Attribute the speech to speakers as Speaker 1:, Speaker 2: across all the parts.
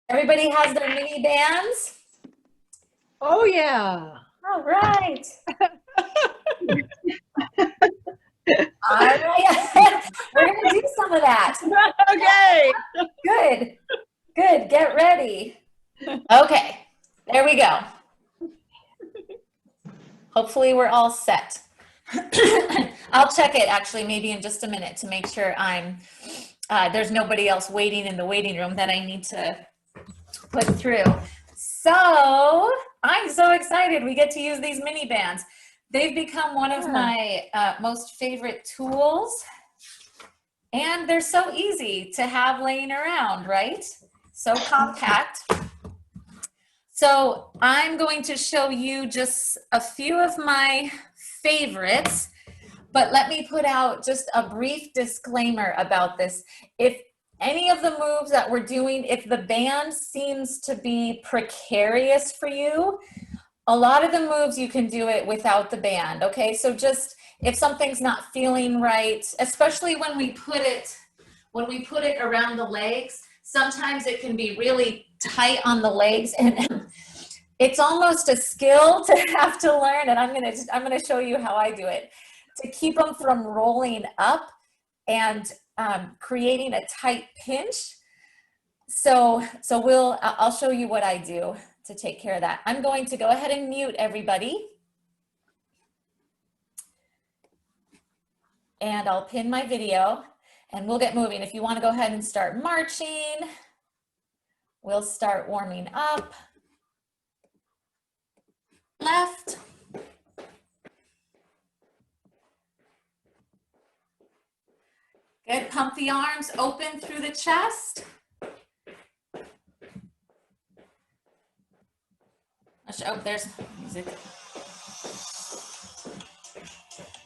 Speaker 1: Everybody has their mini bands?
Speaker 2: Oh, yeah.
Speaker 1: All right. All right. We're going to do some of that.
Speaker 2: Okay.
Speaker 1: Good. Good. Get ready. Okay. There we go. Hopefully we're all set. I'll check it actually maybe in just a minute to make sure there's nobody else waiting in the waiting room that I need to put through. So I'm so excited we get to use these mini bands. They've become one of my most favorite tools, and they're so easy to have laying around, right? So compact. So I'm going to show you just a few of my favorites, but let me put out just a brief disclaimer about this. If any of the moves that we're doing, if the band seems to be precarious for you, a lot of the moves you can do it without the band, okay? So just if something's not feeling right, especially when we put it around the legs, sometimes it can be really tight on the legs, and it's almost a skill to have to learn, and I'm gonna show you how I do it, to keep them from rolling up and creating a tight pinch. So I'll show you what I do to take care of that. I'm going to go ahead and mute everybody. And I'll pin my video and we'll get moving. If you want to go ahead and start marching, we'll start warming up. Left. Good, pump the arms open through the chest. Oh, there's music.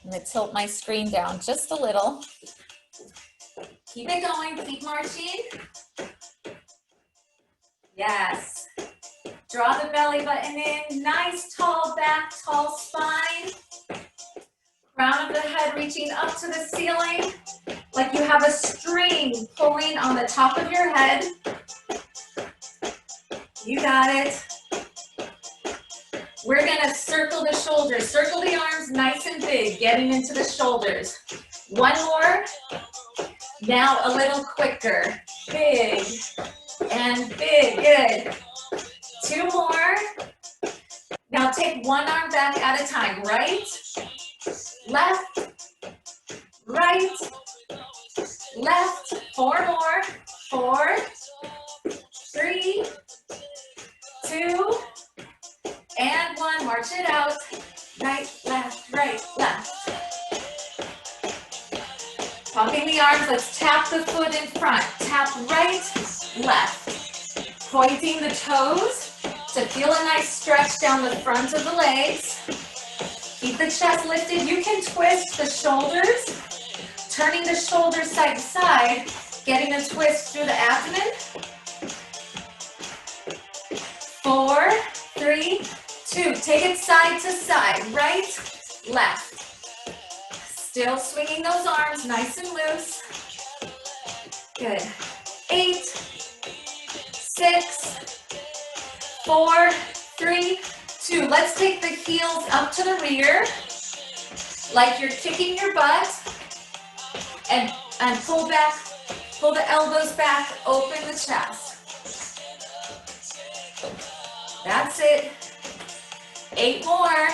Speaker 1: I'm gonna tilt my screen down just a little. Keep it going, keep marching. Yes. Draw the belly button in, nice tall back, tall spine. Crown of the head reaching up to the ceiling, like you have a string pulling on the top of your head. You got it. We're gonna circle the shoulders, circle the arms nice and big, getting into the shoulders. One more. Now a little quicker. Big and big, good. Two more. Now take one arm back at a time. Right, left, right, left. Four more. 4, 3, 2, and 1. March it out. Right, left, left. Pumping the arms, let's tap the foot in front. Tap right, left. Pointing the toes to feel a nice stretch down the front of the legs. Keep the chest lifted. You can twist the shoulders, turning the shoulders side to side, getting a twist through the abdomen. 4, 3, 2. Take it side to side, right, left. Still swinging those arms nice and loose. Good. 8, 6, 4, 3, 2. Let's take the heels up to the rear, like you're kicking your butt, and pull back, pull the elbows back, open the chest. That's it. 8 more.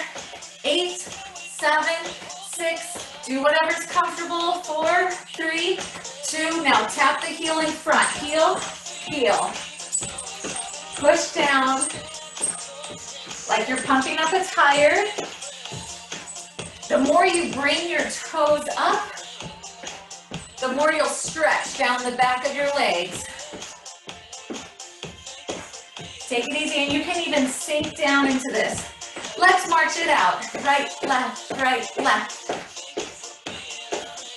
Speaker 1: 8, 7, 6. Do whatever's comfortable. 4, 3, 2. Now tap the heel in front. Heel, heel. Push down like you're pumping up a tire. The more you bring your toes up, the more you'll stretch down the back of your legs. Take it easy, and you can even sink down into this. Let's march it out. Right, left, left.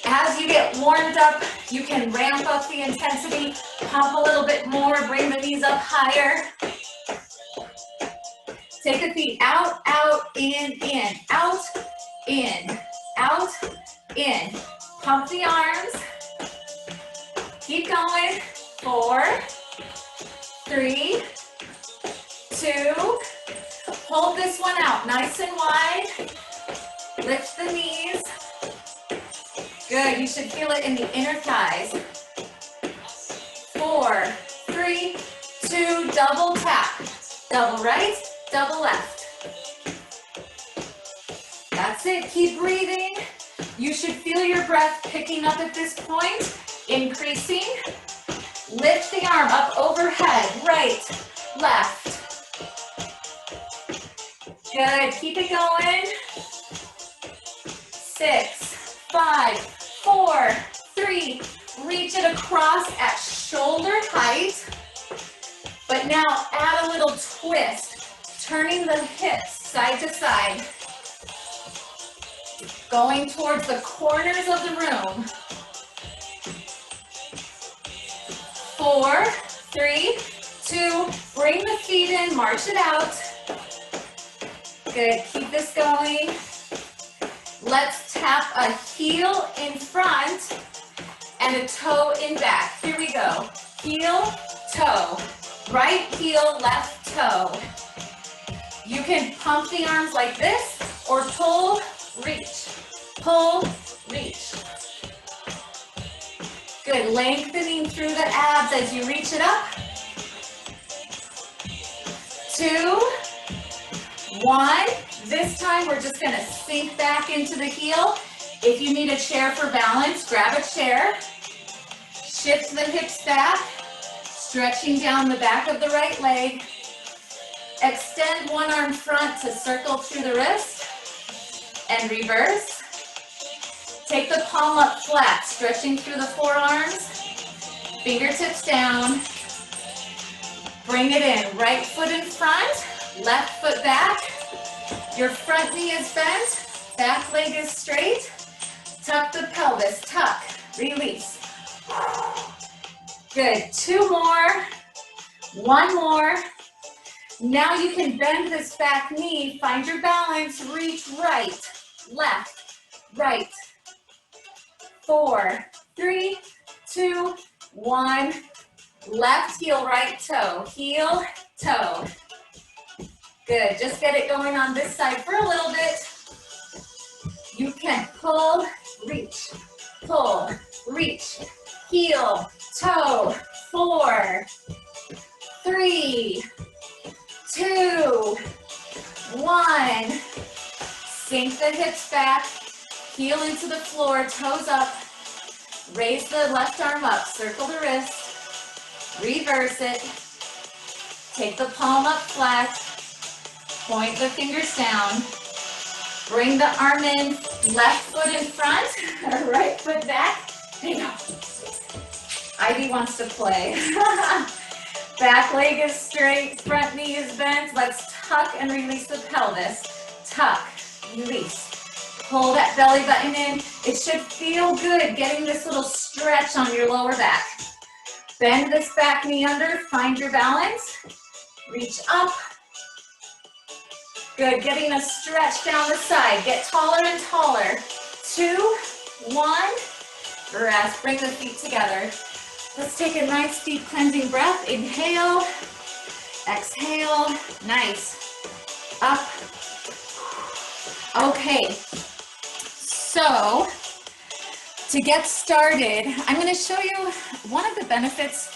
Speaker 1: As you get warmed up, you can ramp up the intensity, pump a little bit more, bring the knees up higher. Take the feet out, out, in, out, in, out, in. Pump the arms. Keep going. 4, 3, 2, hold this one out nice and wide. Lift the knees. Good, you should feel it in the inner thighs. 4, 3, 2, double tap. Double right, double left. That's it, keep breathing. You should feel your breath picking up at this point, increasing. Lift the arm up overhead, right, left. Good, keep it going. 6, 5, 4, 3, reach it across at shoulder height. But now add a little twist, turning the hips side to side. Going towards the corners of the room. 4, 3, 2, bring the feet in, march it out. Good, keep this going. Let's tap a heel in front and a toe in back. Here we go. Heel, toe. Right heel, left toe. You can pump the arms like this or pull, reach. Pull, reach. Good, lengthening through the abs as you reach it up. 2, 1. This time we're just gonna sink back into the heel. If you need a chair for balance, grab a chair. Shift the hips back, stretching down the back of the right leg. Extend one arm front to circle through the wrist and reverse. Take the palm up flat, stretching through the forearms. Fingertips down. Bring it in, right foot in front, left foot back. Your front knee is bent, back leg is straight. Tuck the pelvis, tuck, release. Good, 2 more, 1 more. Now you can bend this back knee, find your balance, reach right, left, right. 4, 3, 2, 1. Left heel, right toe, heel, toe. Good, just get it going on this side for a little bit. You can pull, reach, heel, toe. 4, 3, 2, 1. Sink the hips back, heel into the floor, toes up. Raise the left arm up, circle the wrist. Reverse it. Take the palm up flat. Point the fingers down. Bring the arm in. Left foot in front. Right foot back. Hang on. Ivy wants to play. Back leg is straight. Front knee is bent. Let's tuck and release the pelvis. Tuck. Release. Pull that belly button in. It should feel good getting this little stretch on your lower back. Bend this back knee under, find your balance, reach up. Good, getting a stretch down the side. Get taller and taller. 2, 1, rest, bring the feet together. Let's take a nice deep cleansing breath. Inhale, exhale, nice. Up. Okay, so to get started, I'm going to show you one of the benefits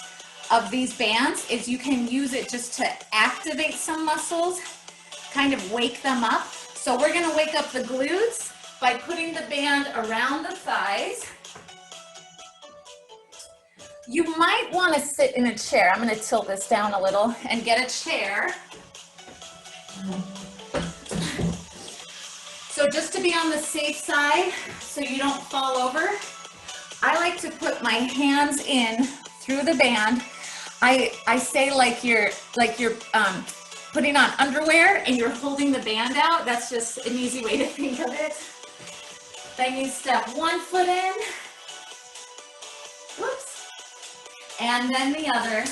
Speaker 1: of these bands is you can use it just to activate some muscles, kind of wake them up. So we're going to wake up the glutes by putting the band around the thighs. You might want to sit in a chair. I'm going to tilt this down a little and get a chair. So just to be on the safe side, so you don't fall over, I like to put my hands in through the band. I say like you're putting on underwear and you're holding the band out. That's just an easy way to think of it. Then you step one foot in, whoops, and then the other.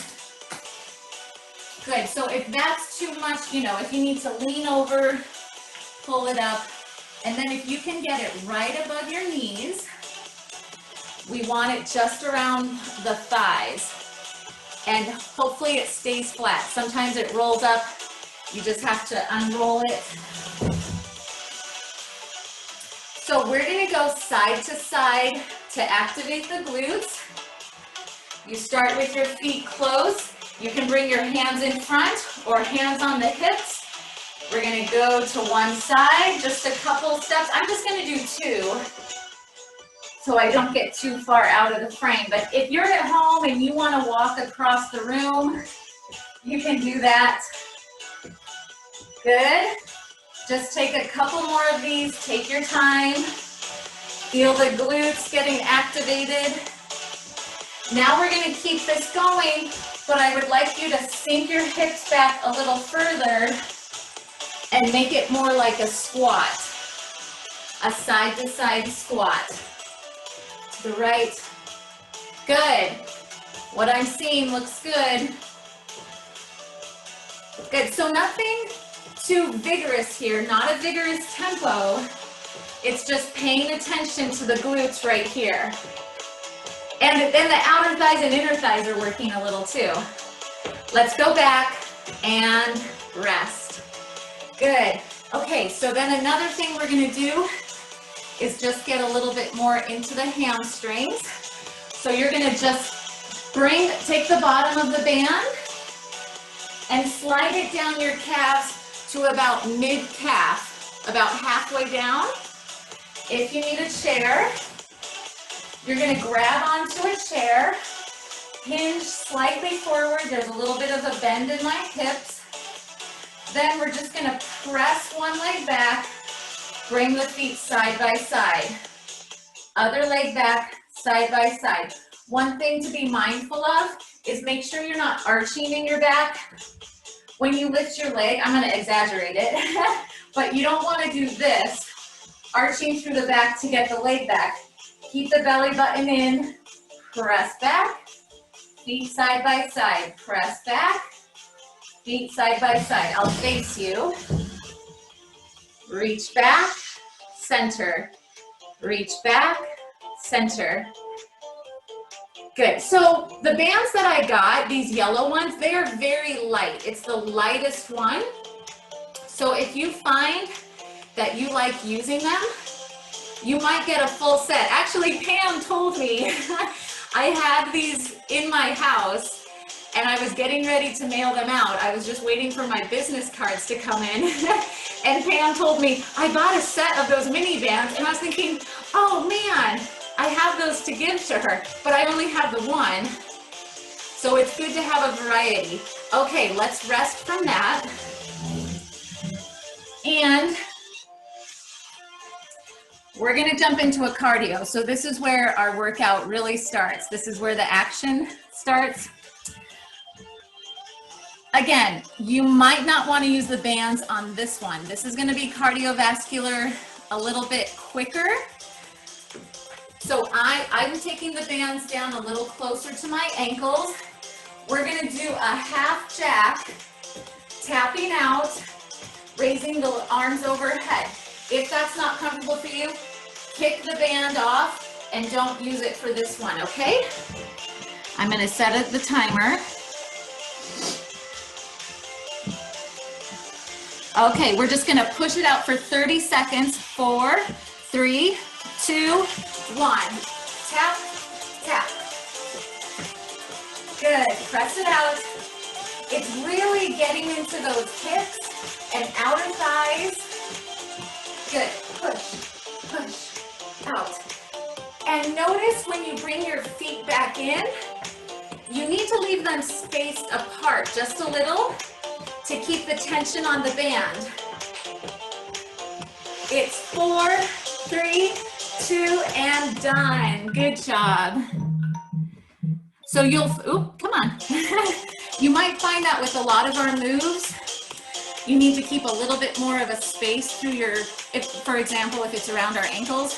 Speaker 1: Good, so if that's too much, you know, if you need to lean over, pull it up. And then if you can get it right above your knees, we want it just around the thighs. and hopefully it stays flat. Sometimes it rolls up. You just have to unroll it. So we're gonna go side to side to activate the glutes. You start with your feet close. You can bring your hands in front or hands on the hips. We're gonna go to one side, just a couple steps. I'm just gonna do 2, so I don't get too far out of the frame. But if you're at home and you wanna walk across the room, you can do that. Good. Just take a couple more of these, take your time. Feel the glutes getting activated. Now we're gonna keep this going, but I would like you to sink your hips back a little further and make it more like a squat, a side-to-side squat. To the right. Good. What I'm seeing looks good. Good, so nothing too vigorous here, not a vigorous tempo. It's just paying attention to the glutes right here. And then the outer thighs and inner thighs are working a little too. Let's go back and rest. Good. Okay, so then another thing we're gonna do is just get a little bit more into the hamstrings. So you're gonna just take the bottom of the band and slide it down your calves to about mid-calf, about halfway down. If you need a chair, you're gonna grab onto a chair, hinge slightly forward. There's a little bit of a bend in my hips. Then we're just gonna press one leg back, bring the feet side by side. Other leg back, side by side. One thing to be mindful of is make sure you're not arching in your back. When you lift your leg, I'm gonna exaggerate it, but you don't wanna do this, arching through the back to get the leg back. Keep the belly button in, press back, feet side by side, press back, feet side by side. I'll face you. Reach back, center. Reach back, center. Good, so the bands that I got, these yellow ones, they are very light. It's the lightest one. So if you find that you like using them, you might get a full set. Actually, Pam told me I had these in my house and I was getting ready to mail them out. I was just waiting for my business cards to come in. And Pam told me, I bought a set of those mini bands, and I was thinking, oh man, I have those to give to her, but I only have the one. So it's good to have a variety. Okay, let's rest from that. And we're gonna jump into a cardio. So this is where our workout really starts. This is where the action starts. Again, you might not want to use the bands on this one. This is gonna be cardiovascular a little bit quicker. So I'm taking the bands down a little closer to my ankles. We're gonna do a half jack, tapping out, raising the arms overhead. If that's not comfortable for you, kick the band off and don't use it for this one, okay? I'm gonna set the timer. Okay, we're just gonna push it out for 30 seconds. 4, 3, 2, 1. Tap, tap. Good, press it out. It's really getting into those hips and outer thighs. Good, push, push, out. And notice when you bring your feet back in, you need to leave them spaced apart just a little to keep the tension on the band. It's 4, 3, 2, and done. Good job. So come on. You might find that with a lot of our moves, you need to keep a little bit more of a space through for example, if it's around our ankles,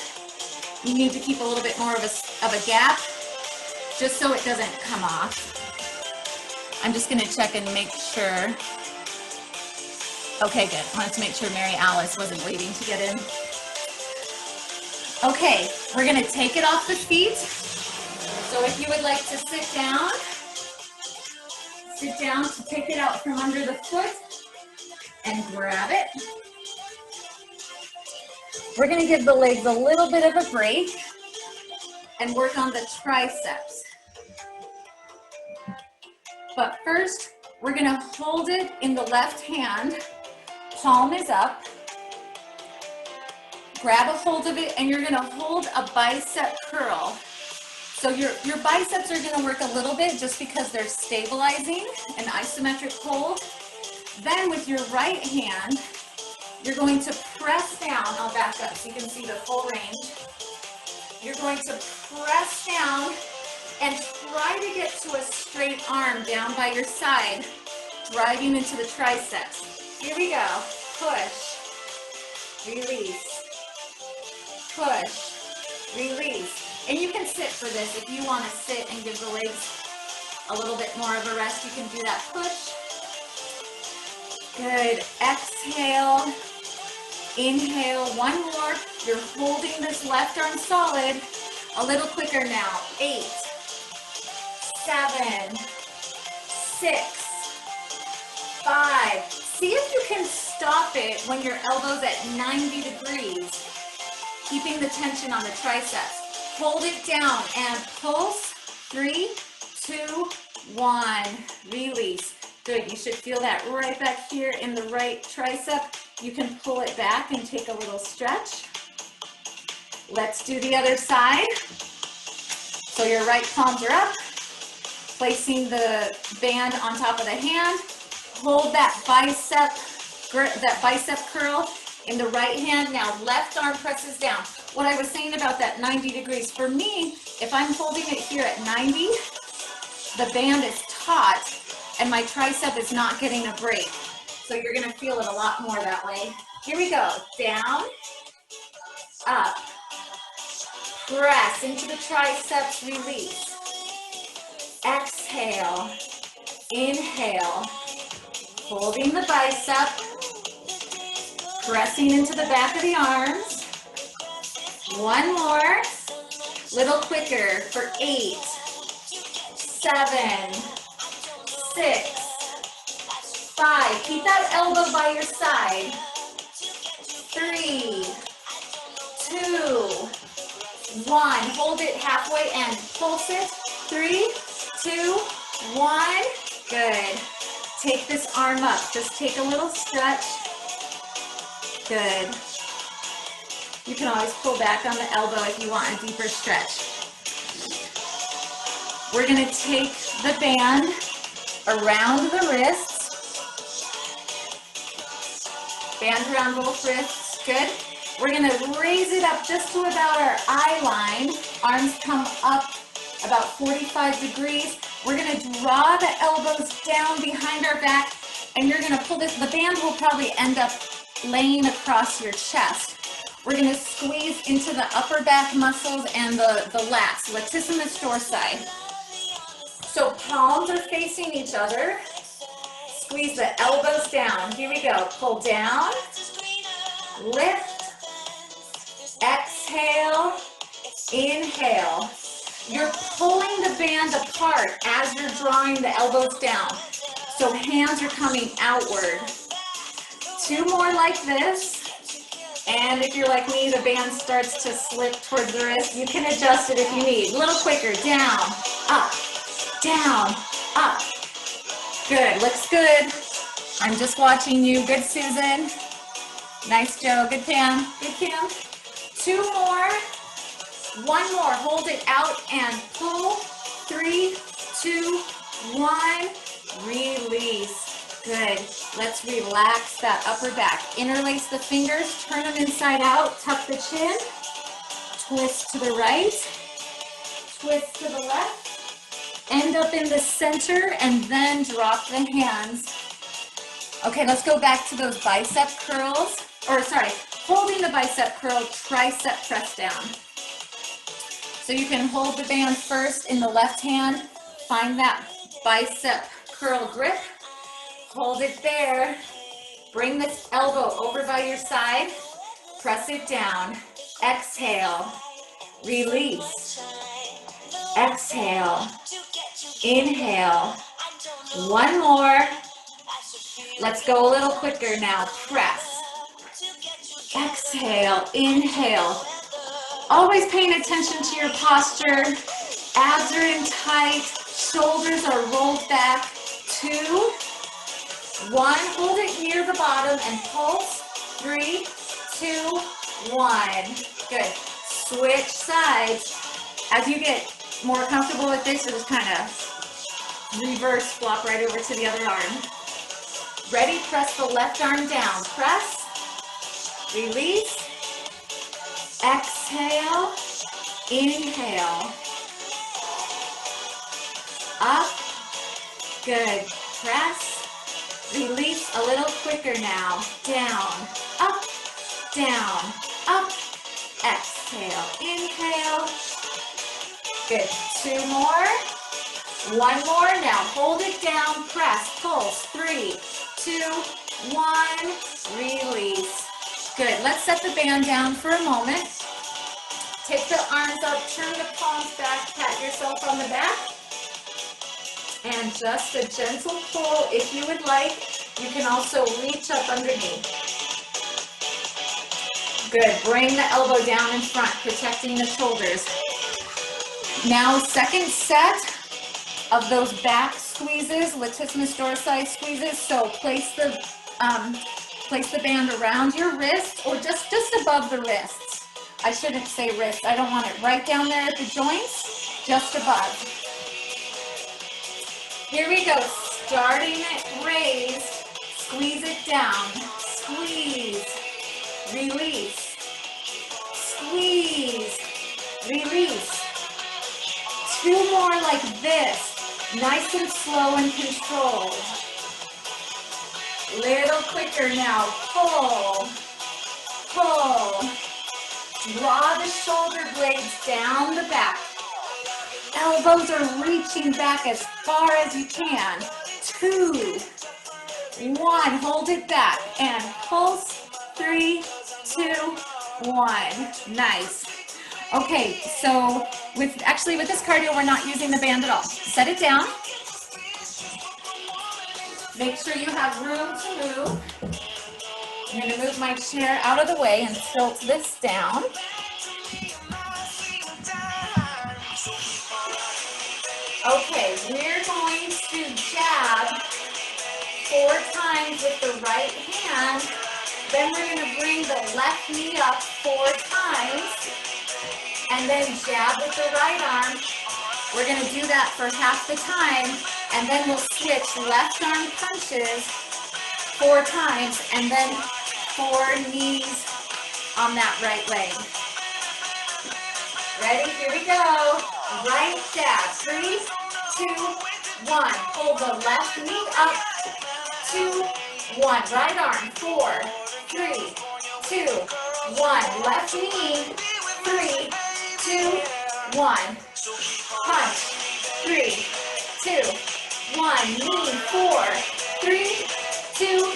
Speaker 1: you need to keep a little bit more of a gap, just so it doesn't come off. I'm just gonna check and make sure. Okay, good. I wanted to make sure Mary Alice wasn't waiting to get in. Okay, we're gonna take it off the feet. So if you would like to sit down, Sit down to pick it out from under the foot and grab it. We're gonna give the legs a little bit of a break and work on the triceps. But first, we're gonna hold it in the left hand, palm is up. Grab a hold of it and you're gonna hold a bicep curl. So your biceps are gonna work a little bit just because they're stabilizing an isometric hold. Then with your right hand, you're going to press down. I'll back up so you can see the full range. You're going to press down and try to get to a straight arm down by your side, driving into the triceps. Here we go. Push, release, push, release. And you can sit for this. If you want to sit and give the legs a little bit more of a rest, you can do that. Push. Good. Exhale. Inhale. One more. You're holding this left arm solid. A little quicker now. 8, 7, 6, 5. See if you can stop it when your elbow's at 90 degrees. Keeping the tension on the triceps. Hold it down and pulse. 3, 2, 1. Release. Good. You should feel that right back here in the right tricep. You can pull it back and take a little stretch. Let's do the other side. So your right palms are up. Placing the band on top of the hand. Hold that bicep curl in the right hand. Now left arm presses down. What I was saying about that 90 degrees, for me, if I'm holding it here at 90, the band is taut and my tricep is not getting a break. So you're gonna feel it a lot more that way. Here we go, down, up, press into the triceps, release. Exhale, inhale, holding the bicep, pressing into the back of the arms. One more, little quicker for 8, 7, 6, 5. Keep that elbow by your side. 3, 2, 1. Hold it halfway and pulse it. 3, 2, 1. Good. Take this arm up. Just take a little stretch. Good. You can always pull back on the elbow if you want a deeper stretch. We're going to take the band around the wrists. Band around both wrists. Good. We're going to raise it up just to about our eye line. Arms come up about 45 degrees. We're going to draw the elbows down behind our back, and you're going to pull this. The band will probably end up laying across your chest. We're going to squeeze into the upper back muscles and the lats, latissimus dorsi. So palms are facing each other. Squeeze the elbows down. Here we go. Pull down, lift, exhale, inhale. You're pulling the band apart as you're drawing the elbows down. So hands are coming outward. 2 more like this. And if you're like me, the band starts to slip towards the wrist. You can adjust it if you need. A little quicker. Down, up, down, up. Good. Looks good. I'm just watching you. Good, Susan. Nice, Joe. Good, Pam. Good, Kim. 2 more. 1 more. Hold it out and pull. 3, 2, 1. Release. Good. Let's relax that upper back. Interlace the fingers, turn them inside out, tuck the chin, twist to the right, twist to the left, end up in the center, and then drop the hands. Okay, let's go back to those bicep curls, holding the bicep curl, tricep press down. So you can hold the band first in the left hand, find that bicep curl grip, hold it there, bring this elbow over by your side, press it down, exhale, release, exhale, inhale, One more. Let's go a little quicker now. Press. Exhale, inhale. Always paying attention to your posture. Abs are in tight, shoulders are rolled back. 2, 1, hold it near the bottom and pulse. 3, 2, 1. Good. Switch sides. As you get more comfortable with this, you'll just kind of reverse, flop right over to the other arm. Ready? Press the left arm down. Press, release, exhale, inhale, up, good, press, release a little quicker now, down, up, exhale, inhale, good, 2 more, 1 more, now hold it down, press, pulse, 3, 2, 1, release. Good, let's set the band down for a moment. Take the arms up, turn the palms back, pat yourself on the back. And just a gentle pull if you would like. You can also reach up underneath. Good, bring the elbow down in front, protecting the shoulders. Now, second set of those back squeezes, latissimus dorsi squeezes. So place the band around your wrist or just above the wrists. I shouldn't say wrist. I don't want it right down there at the joints, just above. Here we go. Starting it raised, squeeze it down. Squeeze, release, squeeze, release. 2 more like this. Nice and slow and controlled. Little quicker now. Pull, pull. Draw the shoulder blades down the back. Elbows are reaching back as far as you can. 2, 1. Hold it back and pulse. 3, 2, 1. Nice. Okay, so with this cardio, we're not using the band at all. Set it down. Make sure you have room to move. I'm going to move my chair out of the way and tilt this down. Okay, we're going to jab 4 times with the right hand. Then we're going to bring the left knee up 4 times. And then jab with the right arm. We're going to do that for half the time. And then we'll switch left arm punches 4 times. And then 4 knees on that right leg. Ready? Here we go. Right jab. 3, 2, 1. Hold the left knee up. 2, 1. Right arm. 4, 3, 2, 1. Left knee. 3, 2, 1. Punch. 3, 2, 1. Knee. 4, 3, 2,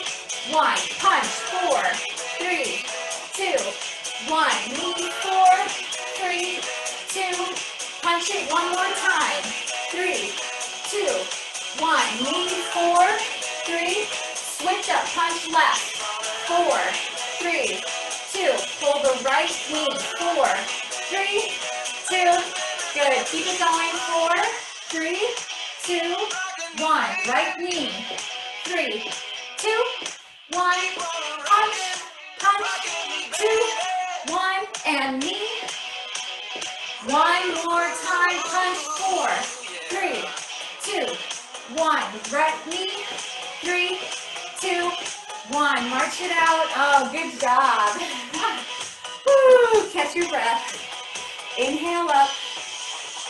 Speaker 1: 1. Punch. 4, 3, 2, 1. Knee. 4, 3, 2. Punch it 1 more time. 3, 2, 1. Knee. 4, 3. Switch up. Punch left. 4, 3, 2. Pull the right knee. 4, 3, 2. Good. Keep it going. 4, 3, 2, 1. Right knee. 3, 2, 1. Punch. Punch. 2, 1. And knee. 1 more time. Punch. 4, 3, 2, 1. Right knee. 3, 2, 1. March it out. Oh, good job. Woo. Catch your breath. Inhale up.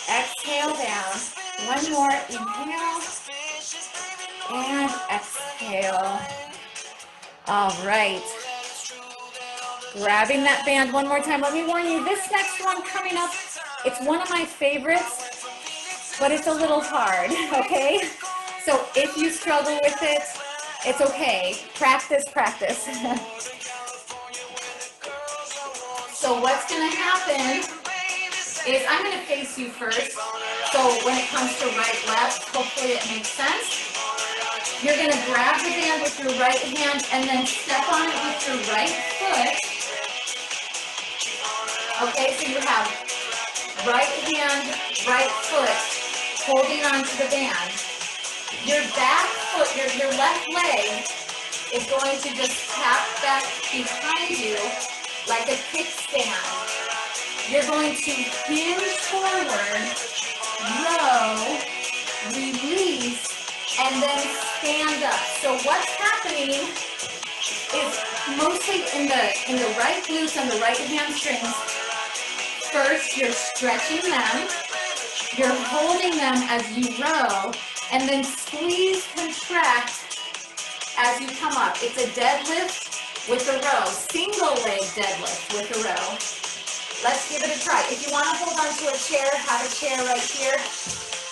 Speaker 1: Exhale down. 1 more. Inhale. And exhale. All right. Grabbing that band 1 more time. Let me warn you, this next one coming up, it's one of my favorites, but it's a little hard, okay? So if you struggle with it, it's okay. Practice, practice. So what's gonna happen is I'm going to face you first. So when it comes to right, left, hopefully it makes sense. You're going to grab the band with your right hand and then step on it with your right foot. Okay, so you have right hand, right foot holding onto the band. Your back foot, your left leg is going to just tap back behind you like a kickstand. You're going to hinge forward, row, release, and then stand up. So what's happening is mostly in the right glutes and the right hamstrings. First, you're stretching them, you're holding them as you row, and then squeeze, contract as you come up. It's a deadlift with a row, single leg deadlift with a row. Let's give it a try. If you want to hold on to a chair, have a chair right here.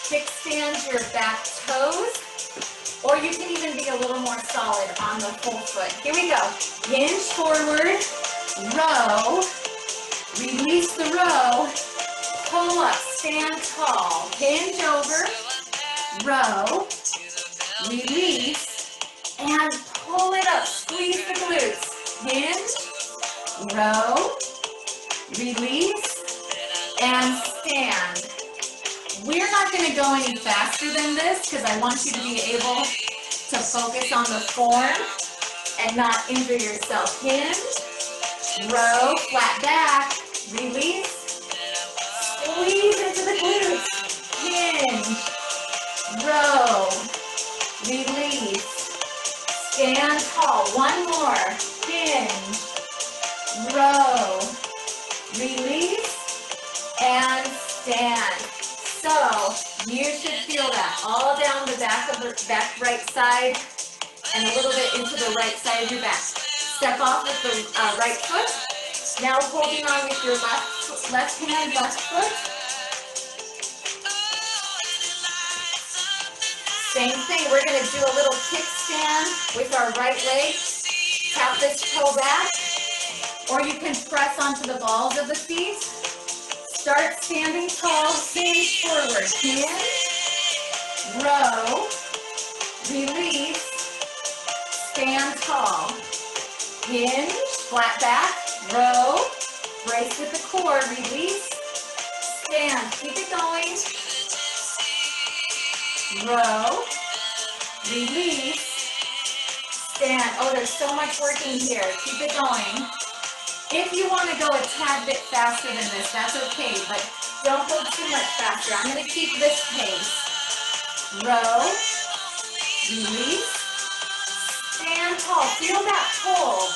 Speaker 1: Kickstand your back toes, or you can even be a little more solid on the full foot. Here we go. Hinge forward, row, release the row, pull up, stand tall, hinge over, row, release, and pull it up, squeeze the glutes, hinge, row, release, and stand. We're not going to go any faster than this because I want you to be able to focus on the form and not injure yourself. Hinge, row, flat back, release, squeeze into the glutes, hinge, row, release, stand tall. One more, hinge, row, release, and stand. So you should feel that all down the back of the back right side and a little bit into the right side of your back. Step off with the right foot. Now holding on with your left hand, left foot. Same thing, we're going to do a little kickstand with our right leg. Tap this toe back, or you can press onto the balls of the feet. Start standing tall, hinge forward, hinge, row, release, stand tall, hinge, flat back, row, brace with the core, release, stand, keep it going, row, release, stand. Oh, there's so much working here, keep it going. If you want to go a tad bit faster than this, that's okay, but don't go too much faster. I'm going to keep this pace. Row, release, stand tall. Feel that pull.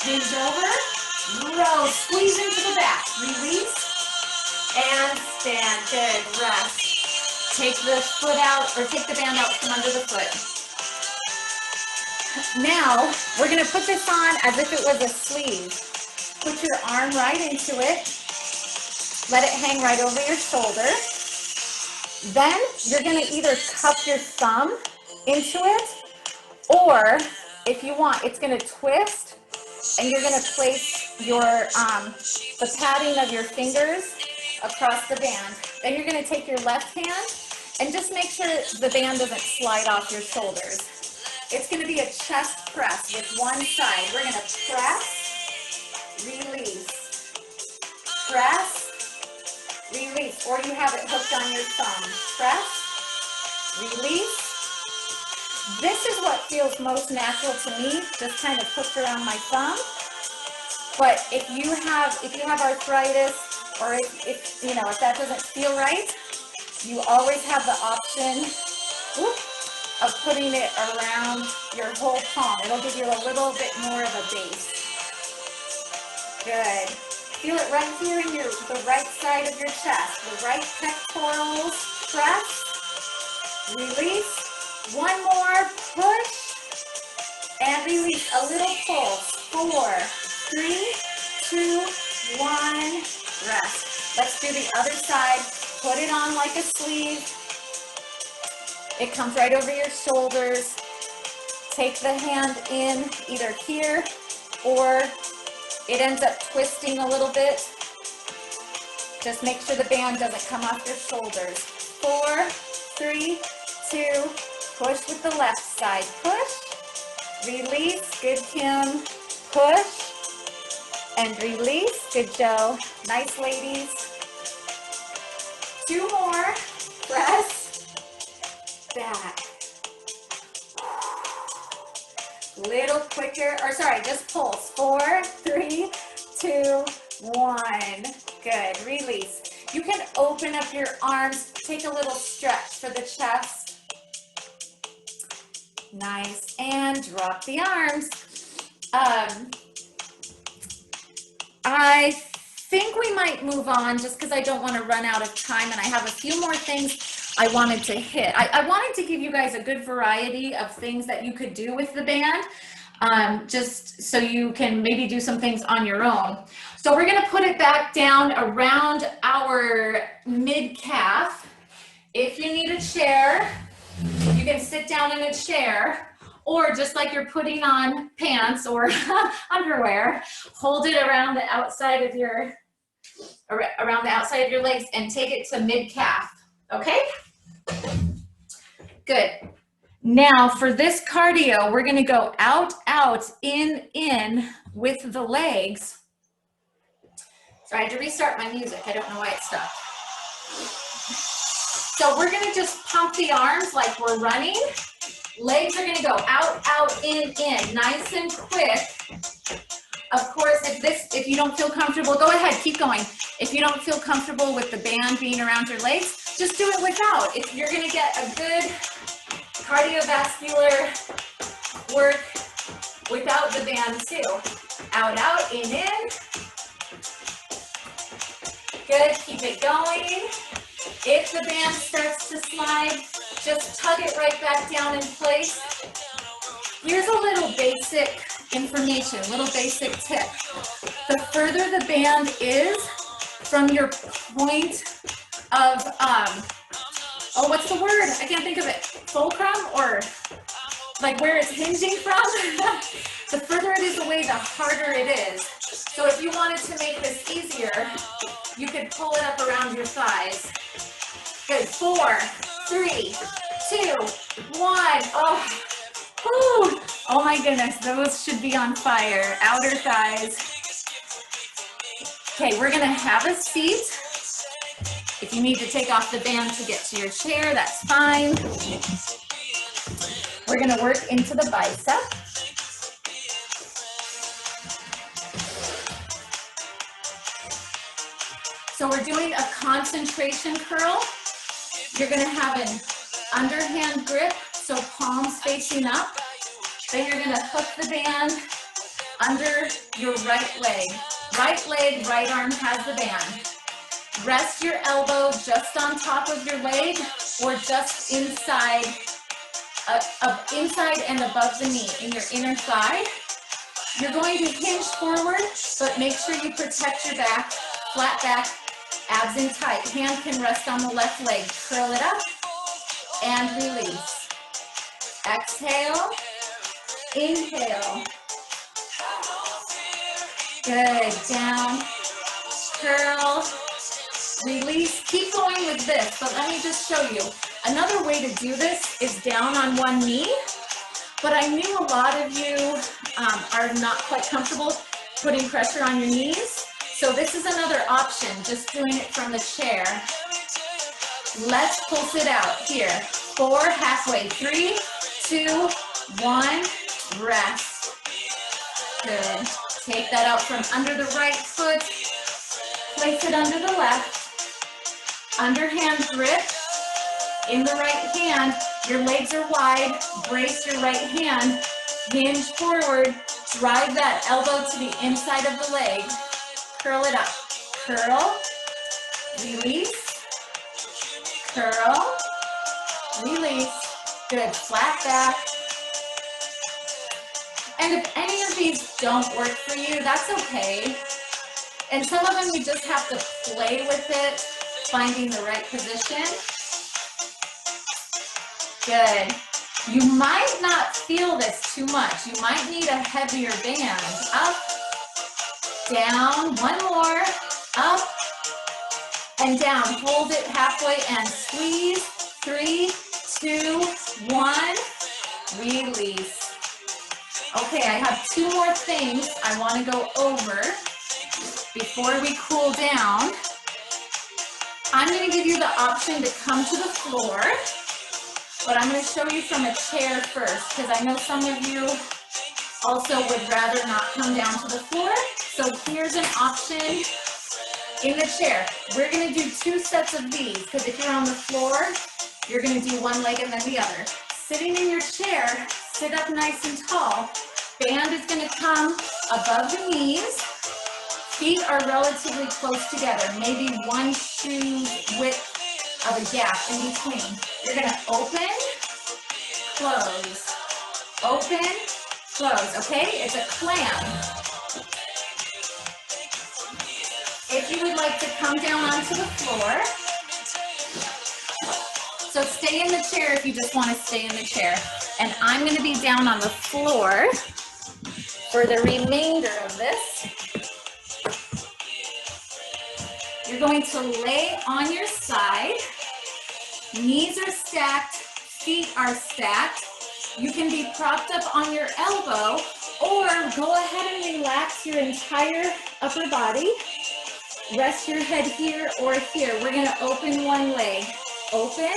Speaker 1: Hinge over, row, squeeze into the back. Release, and stand. Good, rest. Take the foot out, or take the band out from under the foot. Now, we're going to put this on as if it was a sleeve. Put your arm right into it. Let it hang right over your shoulder. Then you're going to either cup your thumb into it, or if you want, it's going to twist, and you're going to place your the padding of your fingers across the band. Then you're going to take your left hand and just make sure the band doesn't slide off your shoulders. It's going to be a chest press with one side. We're going to press, release, press, release, or you have it hooked on your thumb. Press, release. This is what feels most natural to me, just kind of hooked around my thumb. But if you have arthritis, or if you know, if that doesn't feel right, you always have the option of putting it around your whole palm. It'll give you a little bit more of a base. Good. Feel it right here in the right side of your chest. The right pectorals, press, release. One more, push, and release. A little pulse. 4, 3, 2, 1, rest. Let's do the other side. Put it on like a sleeve. It comes right over your shoulders. Take the hand in either here, or it ends up twisting a little bit. Just make sure the band doesn't come off your shoulders. 4, 3, 2, push with the left side. Push, release, good Kim. Push, and release, good Joe. Nice ladies. 2 more, press, back. Little quicker, or sorry, just pulse. 4, 3, 2, 1. Good, release. You can open up your arms, take a little stretch for the chest. Nice, and drop the arms. I think we might move on just because I don't want to run out of time, and I have a few more things I wanted to hit. I wanted to give you guys a good variety of things that you could do with the band, just so you can maybe do some things on your own. So we're going to put it back down around our mid-calf. If you need a chair, you can sit down in a chair, or just like you're putting on pants or underwear, hold it around the outside of your legs and take it to mid-calf, okay? Good. Now for this cardio, we're gonna go out, out, in with the legs. So I had to restart my music. I don't know why it stopped. So we're gonna just pump the arms like we're running. Legs are gonna go out, out, in, nice and quick. Of course, if you don't feel comfortable, go ahead, keep going. If you don't feel comfortable with the band being around your legs, just do it without. If you're gonna get a good cardiovascular work without the band too. Out, out, in. Good, keep it going. If the band starts to slide, just tug it right back down in place. Here's a little basic information, little basic tip. The further the band is from your point of, oh, what's the word? I can't think of it. Fulcrum, or like where it's hinging from? The further it is away, the harder it is. So if you wanted to make this easier, you could pull it up around your thighs. Good, 4, 3, 2, 1. Oh, whew. Oh my goodness, those should be on fire. Outer thighs. Okay, we're gonna have a seat. If you need to take off the band to get to your chair, that's fine. We're gonna work into the bicep. So we're doing a concentration curl. You're gonna have an underhand grip, so palms facing up. Then you're gonna hook the band under your right leg. Right leg, right arm has the band. Rest your elbow just on top of your leg or just inside and above the knee in your inner thigh. You're going to hinge forward, but make sure you protect your back, flat back, abs in tight. Hand can rest on the left leg. Curl it up and release. Exhale, inhale. Good, down, curl, release. Keep going with this, but let me just show you. Another way to do this is down on one knee, but I knew a lot of you are not quite comfortable putting pressure on your knees. So this is another option, just doing it from the chair. Let's pulse it out here. 4, halfway, 3, 2, 1, rest. Good. Take that out from under the right foot, place it under the left. Underhand grip in the right hand. Your legs are wide, brace your right hand, hinge forward, drive that elbow to the inside of the leg. Curl it up. Curl, release, curl, release. Good, flat back. And if any of these don't work for you, that's okay. And some of them you just have to play with it, finding the right position. Good. You might not feel this too much. You might need a heavier band. Up, down, one more, up, and down. Hold it halfway and squeeze. 3, 2, 1. Release. Okay, I have 2 more things I want to go over before we cool down. I'm going to give you the option to come to the floor, but I'm going to show you from a chair first because I know some of you also would rather not come down to the floor. So here's an option in the chair. We're going to do 2 sets of these because if you're on the floor, you're going to do one leg and then the other. Sitting in your chair, sit up nice and tall. Band is going to come above the knees. Feet are relatively close together, maybe 1 shoe width of a gap in between. You're going to open, close, open, close, okay? It's a clam. If you would like to come down onto the floor, so stay in the chair if you just want to stay in the chair. And I'm going to be down on the floor for the remainder of this. You're going to lay on your side. Knees are stacked, feet are stacked. You can be propped up on your elbow or go ahead and relax your entire upper body. Rest your head here or here. We're going to open one leg. Open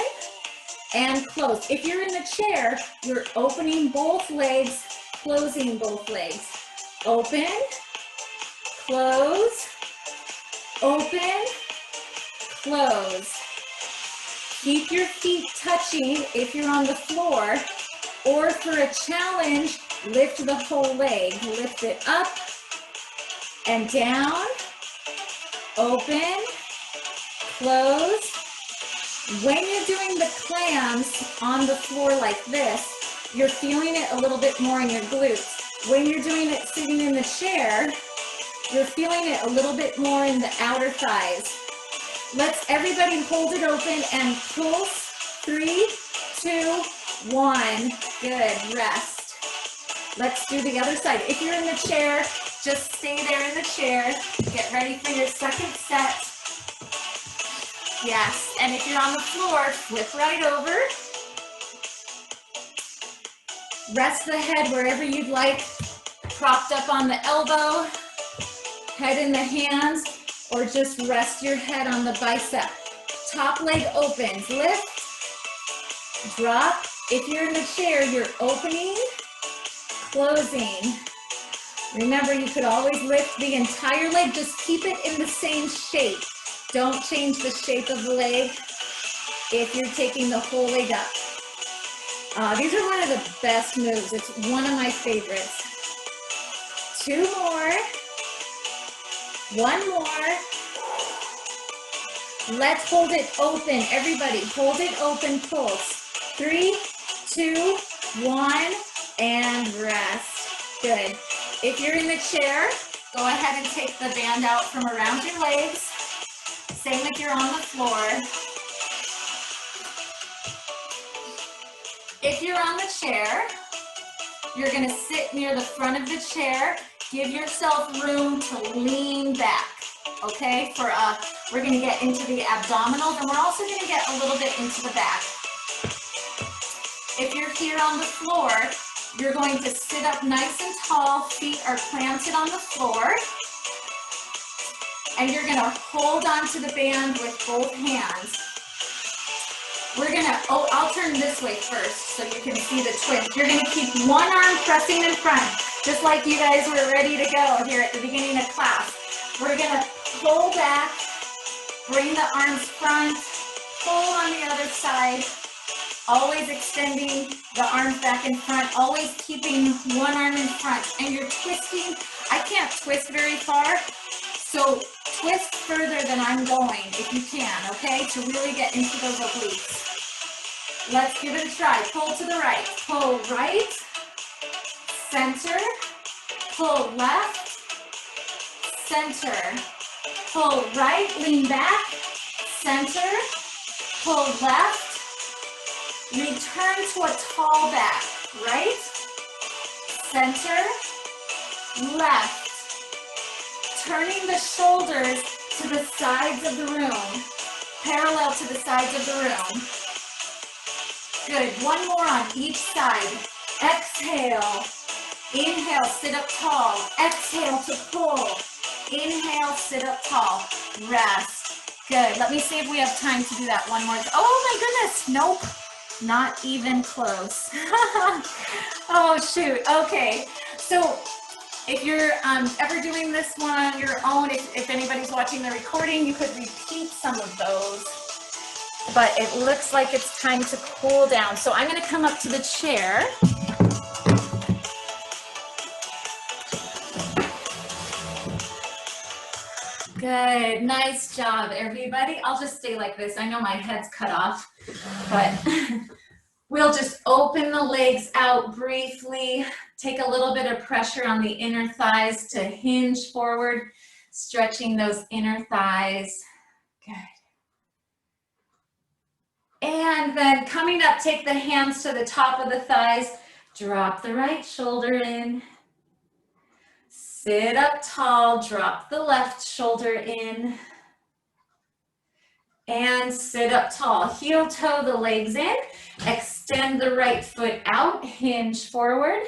Speaker 1: and close. If you're in the chair, you're opening both legs, closing both legs. Open, close, open, close. Keep your feet touching if you're on the floor, or for a challenge, lift the whole leg. Lift it up and down, open, close. When you're doing the clams on the floor like this, you're feeling it a little bit more in your glutes. When you're doing it sitting in the chair, you're feeling it a little bit more in the outer thighs. Let's everybody hold it open and pulse. 3, 2, 1. Good, rest. Let's do the other side. If you're in the chair, just stay there in the chair. Get ready for your second set. Yes, and if you're on the floor, flip right over. Rest the head wherever you'd like, propped up on the elbow, head in the hands, or just rest your head on the bicep. Top leg opens, lift, drop. If you're in the chair, you're opening, closing. Remember, you could always lift the entire leg, just keep it in the same shape. Don't change the shape of the leg if you're taking the whole leg up. These are one of the best moves. It's one of my favorites. 2 more. 1 more. Let's hold it open. Everybody, hold it open, pulse. 3, 2, 1, and rest. Good. If you're in the chair, go ahead and take the band out from around your legs. Same if you're on the floor. If you're on the chair, you're going to sit near the front of the chair. Give yourself room to lean back, okay? We're going to get into the abdominals, and we're also going to get a little bit into the back. If you're here on the floor, you're going to sit up nice and tall. Feet are planted on the floor. And you're going to hold onto the band with both hands. We're going to, I'll turn this way first so you can see the twist. You're going to keep one arm pressing in front, just like you guys were ready to go here at the beginning of class. We're going to pull back, bring the arms front, pull on the other side, always extending the arms back in front, always keeping one arm in front. And you're twisting. I can't twist very far, so twist further than I'm going if you can, okay, to really get into those obliques. Let's give it a try. Pull to the right. Pull right, center, pull left, center, pull right, lean back, center, pull left, return to a tall back, right, center, left, turning the shoulders to the sides of the room. parallel to the sides of the room. Good, one more on each side. Exhale, inhale, sit up tall. Exhale to pull. Inhale, sit up tall. Rest. Good, let me see if we have time to do that one more. Oh my goodness, nope, not even close. Oh shoot, okay. So if you're ever doing this one on your own, if anybody's watching the recording, you could repeat some of those. But it looks like it's time to cool down. So I'm gonna come up to the chair. Good, nice job, everybody. I'll just stay like this. I know my head's cut off, but we'll just open the legs out briefly. Take a little bit of pressure on the inner thighs to hinge forward, stretching those inner thighs. Good. And then coming up, take the hands to the top of the thighs, drop the right shoulder in, sit up tall, drop the left shoulder in, and sit up tall. Heel toe the legs in, extend the right foot out, hinge forward.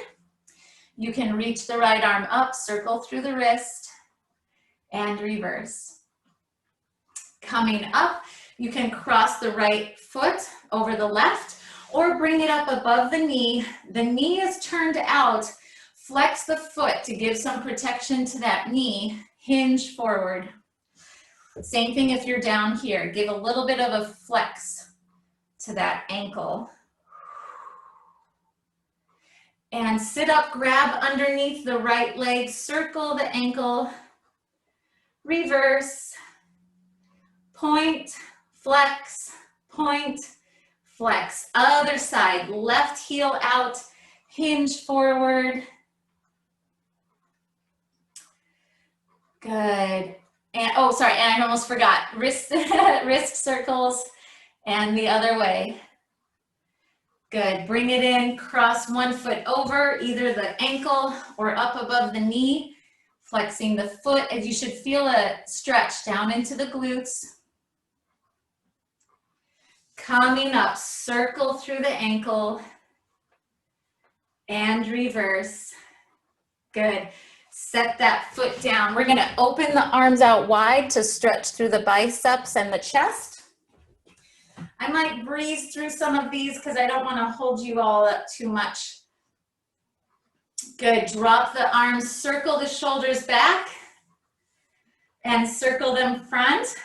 Speaker 1: You can reach the right arm up, circle through the wrist, and reverse. Coming up, you can cross the right foot over the left or bring it up above the knee. The knee is turned out. Flex the foot to give some protection to that knee. Hinge forward. Same thing if you're down here. Give a little bit of a flex to that ankle. And sit up, grab underneath the right leg, circle the ankle, reverse, point, flex, point, flex. Other side, left heel out, hinge forward. Good. And oh, sorry, and I almost forgot. Wrist, wrist circles and the other way. Good, bring it in, cross one foot over, either the ankle or up above the knee, flexing the foot, as you should feel a stretch down into the glutes. Coming up, circle through the ankle and reverse. Good, set that foot down. We're gonna open the arms out wide to stretch through the biceps and the chest. I might breeze through some of these because I don't want to hold you all up too much. Good, drop the arms, circle the shoulders back and circle them front.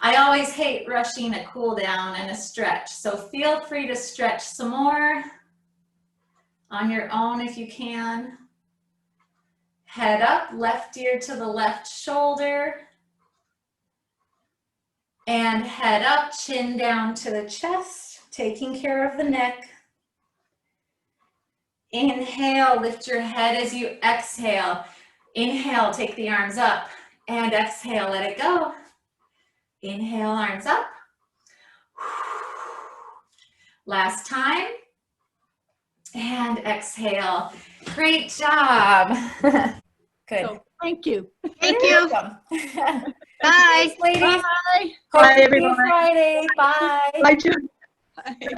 Speaker 1: I always hate rushing a cool down and a stretch, so feel free to stretch some more on your own if you can. Head up, left ear to the left shoulder. And head up, chin down to the chest, taking care of the neck. Inhale, lift your head as you exhale. Inhale, take the arms up, and exhale, let it go. Inhale, arms up. Last time. And exhale. Great job. Good.
Speaker 2: So, thank you.
Speaker 3: Thank
Speaker 1: You're
Speaker 3: you.
Speaker 1: welcome.
Speaker 3: Bye.
Speaker 1: Thanks, ladies.
Speaker 2: Bye.
Speaker 1: Hope
Speaker 3: Bye,
Speaker 1: to see you
Speaker 3: everyone.
Speaker 1: Friday. Bye.
Speaker 3: Bye, June.
Speaker 2: Bye.